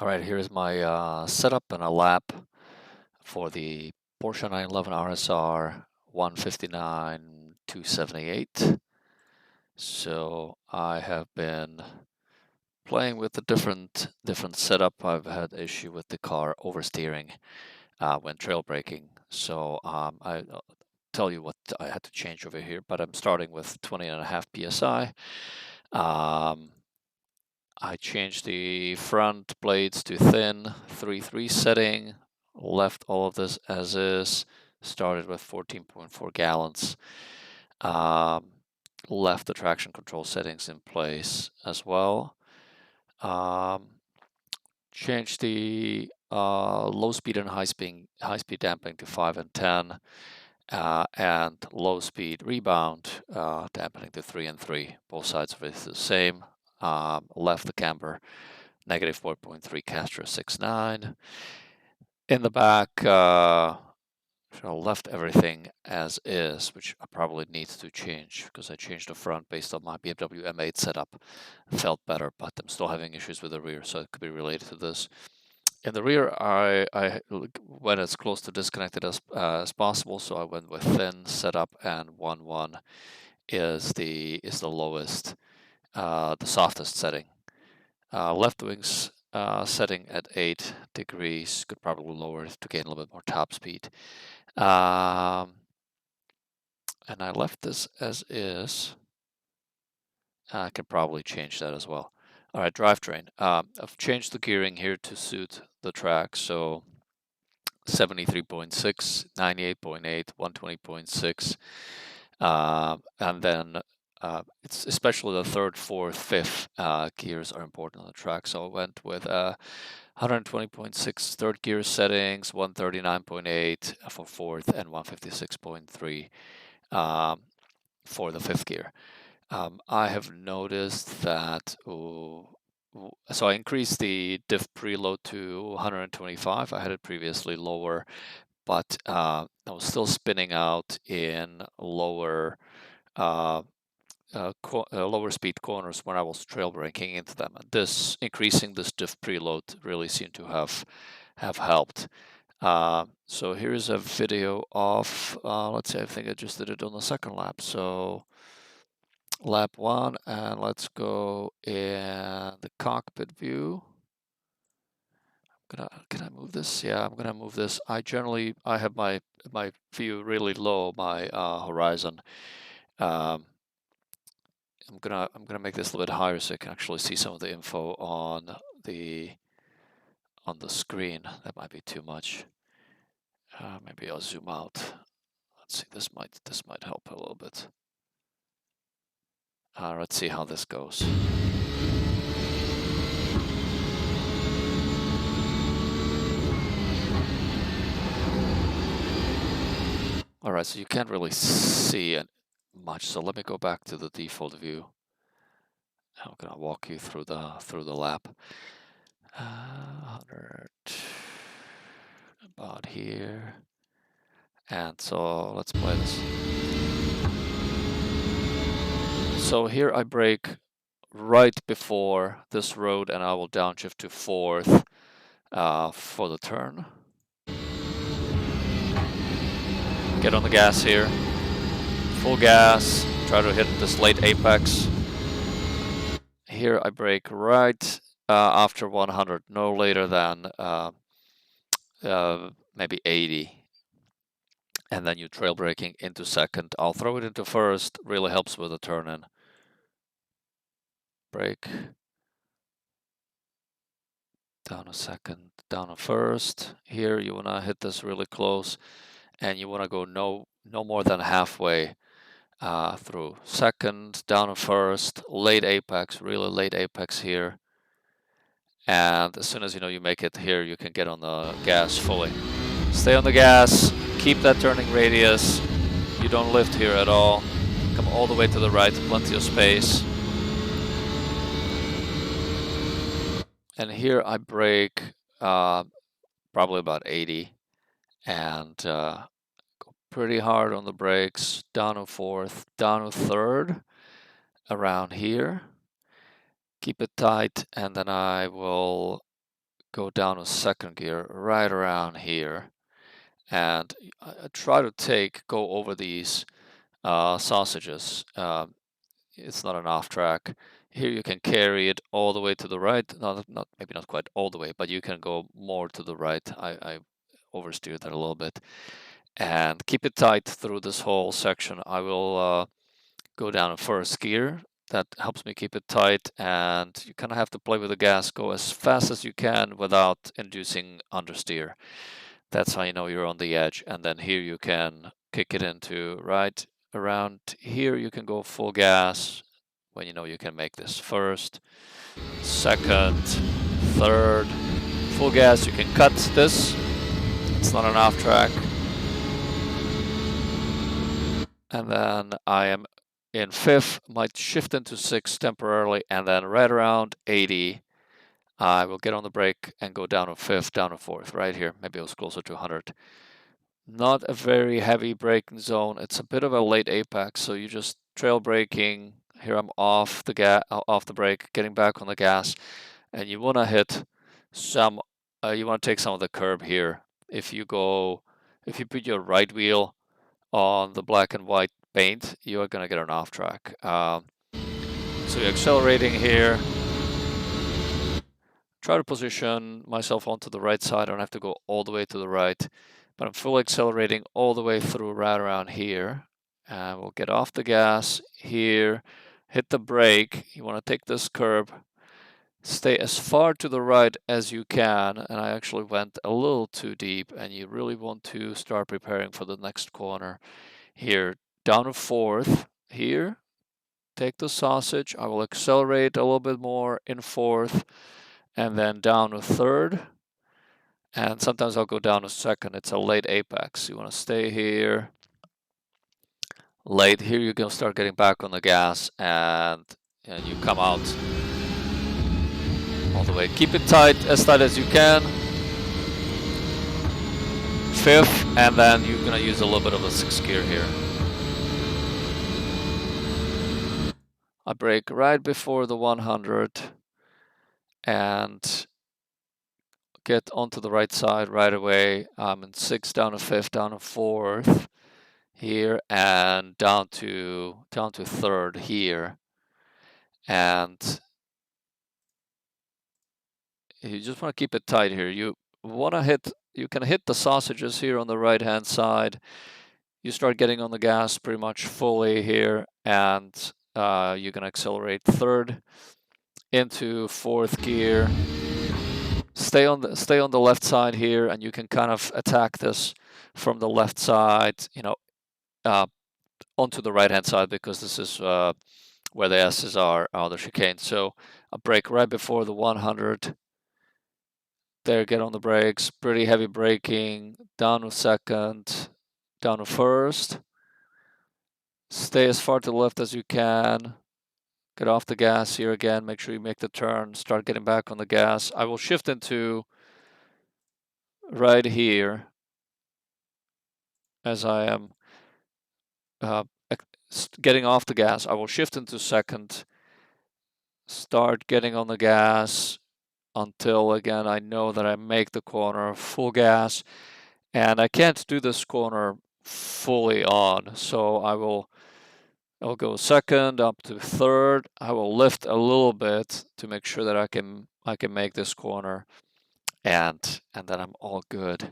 All right, here's my setup and a lap for the Porsche 911 RSR 159 278. So I have been playing with the different setup. I've had issue with the car oversteering when trail braking. So I'll tell you what I had to change over here, but I'm starting with 20.5 psi. I changed the front blades to thin 3.3 setting, left all of this as is, started with 14.4 gallons, left the traction control settings in place as well. Changed the low speed and high speed damping to 5 and 10, and low speed rebound dampening to 3 and 3. Both sides of it is the same. Left the camber negative 4.3 Castro 6.9. In the back, left everything as is, which I probably need to change because I changed the front based on my BMW M8 setup. Felt better, but I'm still having issues with the rear, so it could be related to this. In the rear, I went as close to disconnected as possible, so I went with thin setup, and 1.1 is the lowest, the softest setting. Left wings setting at 8 degrees, could probably lower it to gain a little bit more top speed. And I left this as is. I can probably change that as well. All right, drivetrain. I've changed the gearing here to suit the track. So 73.6, 98.8, 120.6. And then it's especially the third, fourth, fifth gears are important on the track. So I went with 120.6 third gear settings, 139.8 for fourth, and 156.3 for the fifth gear. I have noticed that, so I increased the diff preload to 125. I had it previously lower, but I was still spinning out in lower lower speed corners when I was trail braking into them. And this increasing this diff preload really seemed to have helped. So here's a video of, let's say, I think I just did it on the second lap. So lap 1, and let's go in the cockpit view. Can I move this? Yeah, I'm gonna move this. I have my view really low, my horizon. I'm gonna make this a little bit higher so you can actually see some of the info on the screen. That might be too much. Maybe I'll zoom out. Let's see. This might help a little bit. Let's see how this goes. All right, so you can't really see much. So let me go back to the default view. I'm gonna walk you through the lap. 100 about here, and so let's play this. So here I brake right before this road, and I will downshift to fourth for the turn. Get on the gas here, full gas, try to hit this late apex. Here I brake right after 100, no later than maybe 80. And then you trail braking into second. I'll throw it into first, really helps with the turn in. Brake. Down a second, down a first. Here you wanna hit this really close, and you wanna go no more than halfway through. Second, down a first, late apex, really late apex here. And as soon as you know you make it here, you can get on the gas fully. Stay on the gas, keep that turning radius. You don't lift here at all. Come all the way to the right, plenty of space. And here I brake probably about 80 and go pretty hard on the brakes, down to fourth, down to third, around here. Keep it tight, and then I will go down to second gear right around here, and I try to go over these sausages. It's not an off track. Here you can carry it all the way to the right. Not maybe not quite all the way, but you can go more to the right. I oversteered that a little bit. And keep it tight through this whole section. I will go down in first gear. That helps me keep it tight, and you kind of have to play with the gas. Go as fast as you can without inducing understeer. That's how you know you're on the edge. And then here you can kick it into right around here. You can go full gas when you know you can make this. First, second, third, full gas. You can cut this. It's not an off track. And then I am in fifth, might shift into sixth temporarily, and then right around 80, I will get on the brake and go down to fifth, down to fourth, right here. Maybe it was closer to 100. Not a very heavy braking zone. It's a bit of a late apex, so you just trail braking. Here I'm off the brake, getting back on the gas, and you want to hit some. You want to take some of the curb here. If you put your right wheel on the black and white paint, you are going to get an off track. So you're accelerating here. Try to position myself onto the right side. I don't have to go all the way to the right, but I'm fully accelerating all the way through right around here. And we'll get off the gas here, hit the brake. You want to take this curb, stay as far to the right as you can. And I actually went a little too deep, and you really want to start preparing for the next corner. Here, down to fourth, here, take the sausage. I will accelerate a little bit more in fourth, and then down to third. And sometimes I'll go down to second. It's a late apex. You want to stay here. Late, here you're going to start getting back on the gas, and you come out all the way. Keep it tight as you can. Fifth, and then you're going to use a little bit of a sixth gear here. I brake right before the 100 and get onto the right side right away. I'm in sixth, down to fifth, down to fourth here, and down to third here. And you just want to keep it tight here. You can hit the sausages here on the right hand side. You start getting on the gas pretty much fully here, and you can accelerate third into fourth gear. Stay on the left side here, and you can kind of attack this from the left side, onto the right hand side, because this is where the S's are, the chicane. So a brake right before the 100. There, get on the brakes. Pretty heavy braking. Down to second, down to first. Stay as far to the left as you can. Get off the gas here again. Make sure you make the turn. Start getting back on the gas. I will shift into right here as I am getting off the gas. I will shift into second. Start getting on the gas until, again, I know that I make the corner full gas. And I can't do this corner fully on, so I'll go second up to third. I will lift a little bit to make sure that I can make this corner, and then I'm all good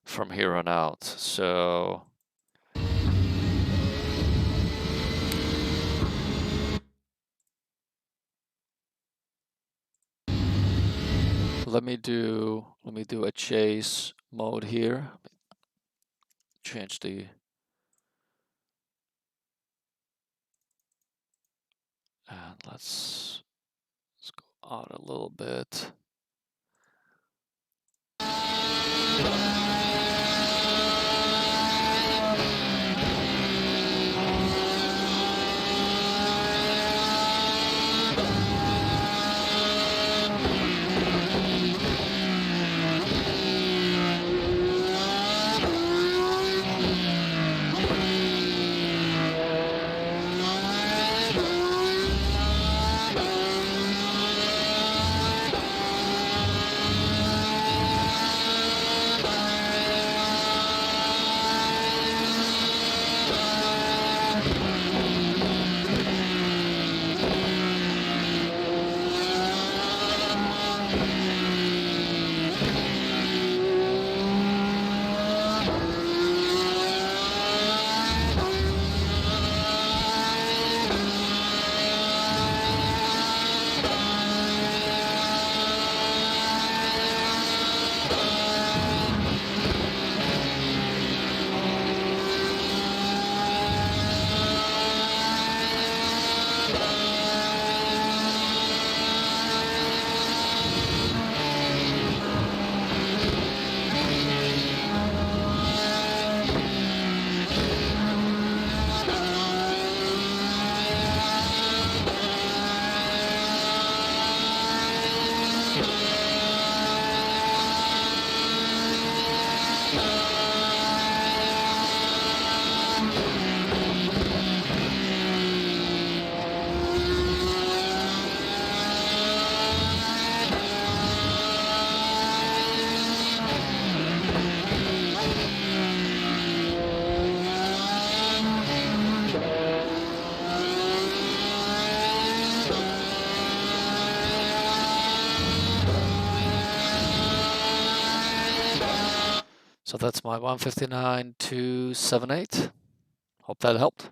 from here on out. So let me do a chase mode here. Change the and let's go out a little bit. So that's my 159.278. Hope that helped.